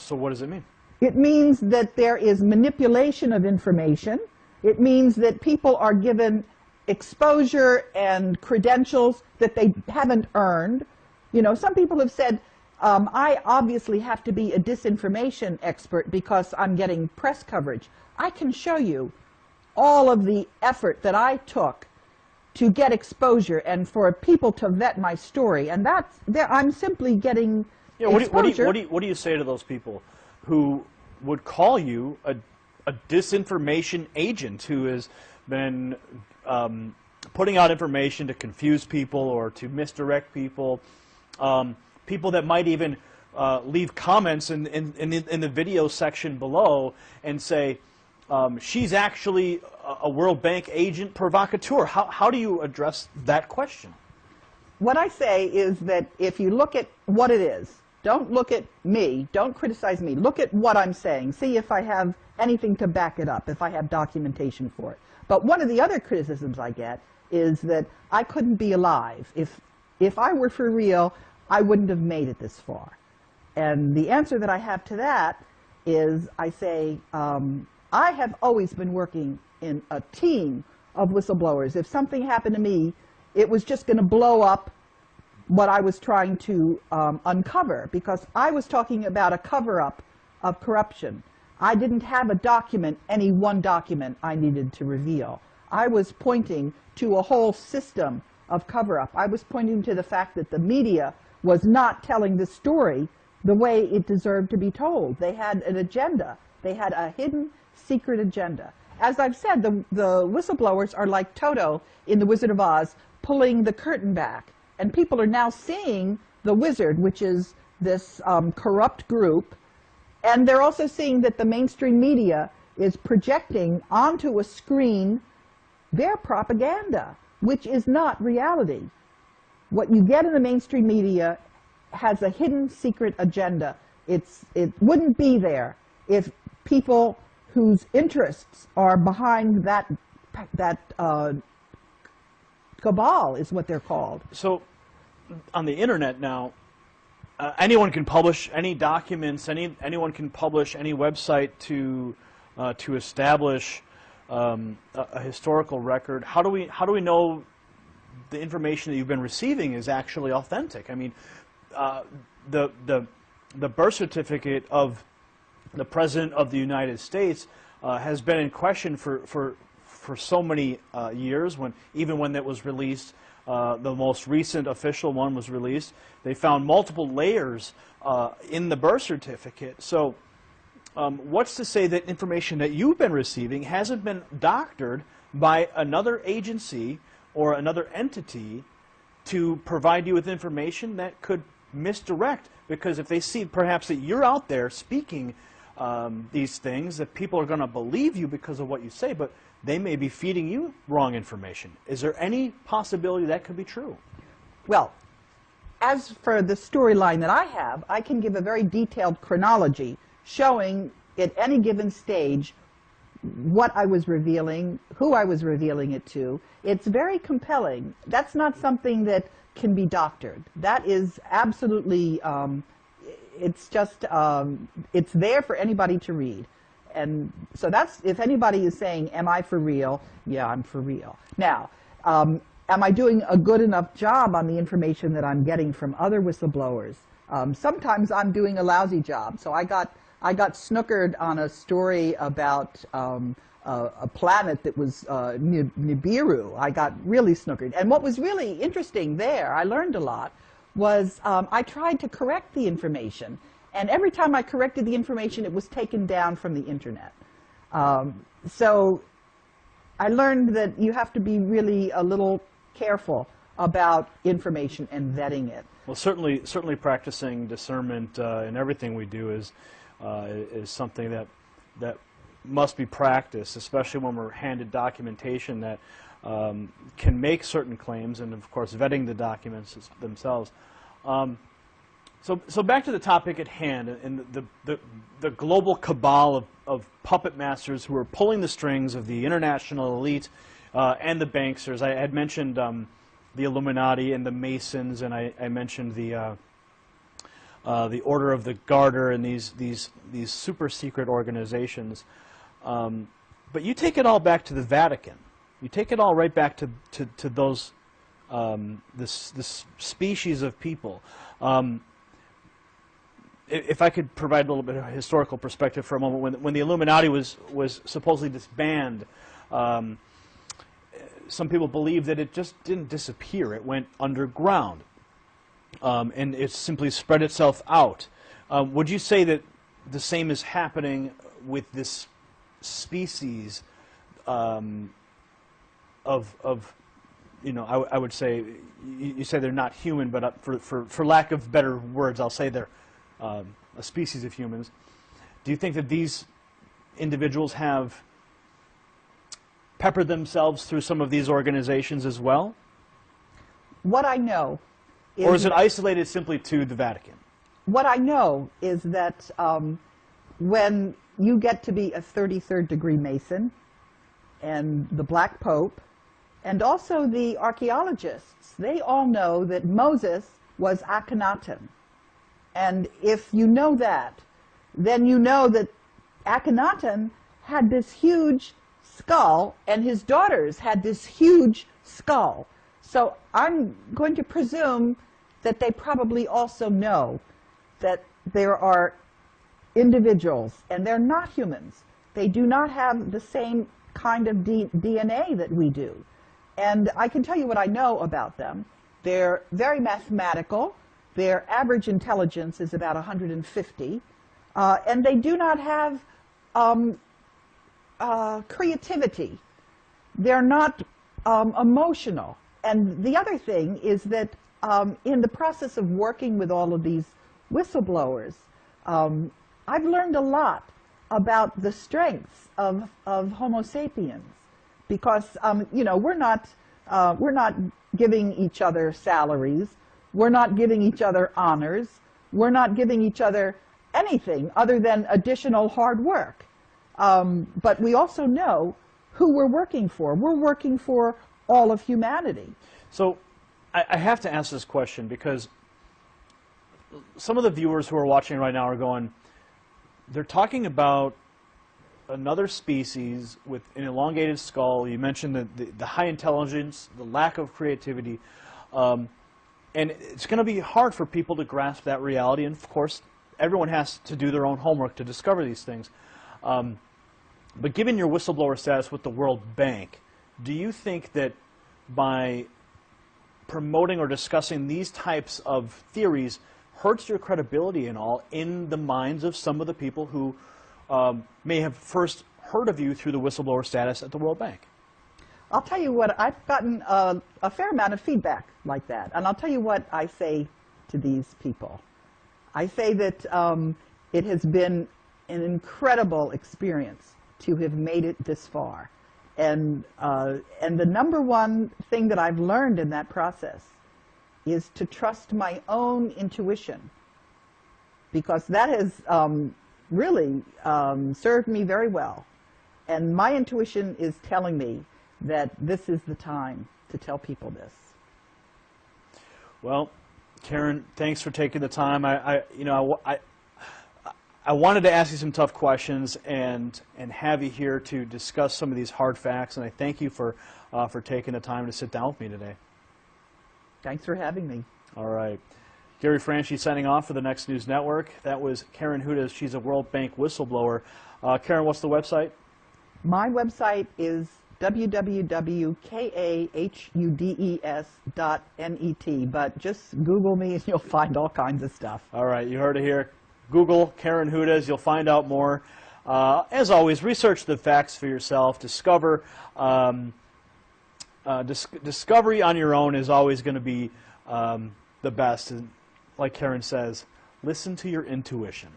So what does it mean? It means that there is manipulation of information. It means that people are given exposure and credentials that they haven't earned. You know, some people have said, I obviously have to be a disinformation expert because I'm getting press coverage. I can show you all of the effort that I took to get exposure and for people to vet my story, and I'm simply getting exposure. What do you say to those people who would call you a disinformation agent who has been putting out information to confuse people or to misdirect people? People that might even leave comments in the video section below and say, she's actually a World Bank agent provocateur. How do you address that question? What I say is that if you look at what it is, don't look at me, don't criticize me, look at what I'm saying, see if I have anything to back it up, if I have documentation for it. But one of the other criticisms I get is that I couldn't be alive. If I were for real, I wouldn't have made it this far. And the answer that I have to that is I say, I have always been working in a team of whistleblowers. If something happened to me, it was just going to blow up what I was trying to uncover, because I was talking about a cover-up of corruption. I didn't have a document, any one document I needed to reveal. I was pointing to a whole system of cover-up. I was pointing to the fact that the media was not telling the story the way it deserved to be told. They had an agenda. They had a hidden, secret agenda. As I've said, the whistleblowers are like Toto in The Wizard of Oz, pulling the curtain back. And people are now seeing the wizard, which is this corrupt group, and they're also seeing that the mainstream media is projecting onto a screen their propaganda, which is not reality. What you get in the mainstream media has a hidden secret agenda. It wouldn't be there if people whose interests are behind that cabal is what they're called. So on the internet now, anyone can publish any documents, anyone can publish any website to establish a historical record. How do we know the information that you've been receiving is actually authentic? I mean, the birth certificate of the President of the United States has been in question for so many years. Even when it was released, the most recent official one was released, they found multiple layers in the birth certificate. So what's to say that information that you've been receiving hasn't been doctored by another agency or another entity to provide you with information that could misdirect? Because if they see perhaps that you're out there speaking these things, that people are going to believe you because of what you say, but they may be feeding you wrong information. Is there any possibility that could be true? Well, as for the storyline that I have, I can give a very detailed chronology showing at any given stage what I was revealing, who I was revealing it to. It's very compelling. That's not something that can be doctored. That is absolutely, it's just, it's there for anybody to read. And so that's, if anybody is saying, am I for real? Yeah, I'm for real. Now, am I doing a good enough job on the information that I'm getting from other whistleblowers? Sometimes I'm doing a lousy job. So I got snookered on a story about a planet that was Nibiru. I got really snookered. And what was really interesting there, I learned a lot, was I tried to correct the information. And every time I corrected the information, it was taken down from the internet. So I learned that you have to be really a little careful about information and vetting it. Well, certainly practicing discernment in everything we do is something that must be practiced, especially when we're handed documentation that can make certain claims, and of course vetting the documents themselves. So back to the topic at hand, and the global cabal of puppet masters who are pulling the strings of the international elite and the banksters. I had mentioned the Illuminati and the Masons, and I mentioned the the Order of the Garter, and these super secret organizations. But you take it all back to the Vatican. You take it all right back to those this species of people. If I could provide a little bit of historical perspective for a moment, when the Illuminati was supposedly disbanded, some people believe that it just didn't disappear. It went underground, and it simply spread itself out. Would you say that the same is happening with this species of you know, I would say, you say they're not human, but for lack of better words, I'll say they're a species of humans. Do you think that these individuals have peppered themselves through some of these organizations as well? What I know is... Or is it isolated simply to the Vatican? What I know is that when you get to be a 33rd degree Mason, and the Black Pope, and also the archaeologists, they all know that Moses was Akhenaten. And if you know that, then you know that Akhenaten had this huge skull, and his daughters had this huge skull. So I'm going to presume that they probably also know that there are individuals, and they're not humans. They do not have the same kind of DNA that we do. And I can tell you what I know about them. They're very mathematical. Their average intelligence is about 150. And they do not have creativity. They're not emotional. And the other thing is that in the process of working with all of these whistleblowers, I've learned a lot about the strengths of Homo sapiens, because you know, we're not giving each other salaries, we're not giving each other honors, we're not giving each other anything other than additional hard work. But we also know who we're working for. We're working for all of humanity. So I have to ask this question, because some of the viewers who are watching right now are going, they're talking about another species with an elongated skull. You mentioned the high intelligence, the lack of creativity, and it's going to be hard for people to grasp that reality. And of course, everyone has to do their own homework to discover these things. But given your whistleblower status with the World Bank, do you think that by promoting or discussing these types of theories hurts your credibility and all in the minds of some of the people who may have first heard of you through the whistleblower status at the World Bank? I'll tell you what, I've gotten a fair amount of feedback like that. And I'll tell you what I say to these people. I say that it has been an incredible experience to have made it this far. And the number one thing that I've learned in that process is to trust my own intuition, because that has really served me very well. And my intuition is telling me that this is the time to tell people this. Well, Karen, thanks for taking the time. I wanted to ask you some tough questions and have you here to discuss some of these hard facts, and I thank you for taking the time to sit down with me today. Thanks for having me. All right. Gary Franchi signing off for the Next News Network. That was Karen Hudes. She's a World Bank whistleblower. Karen, what's the website? My website is www.kahudes.net, but just Google me and you'll find all kinds of stuff. All right, you heard it here. Google Karen Hudes. You'll find out more. As always, research the facts for yourself. Discover. Discovery on your own is always going to be the best. And like Karen says, listen to your intuition.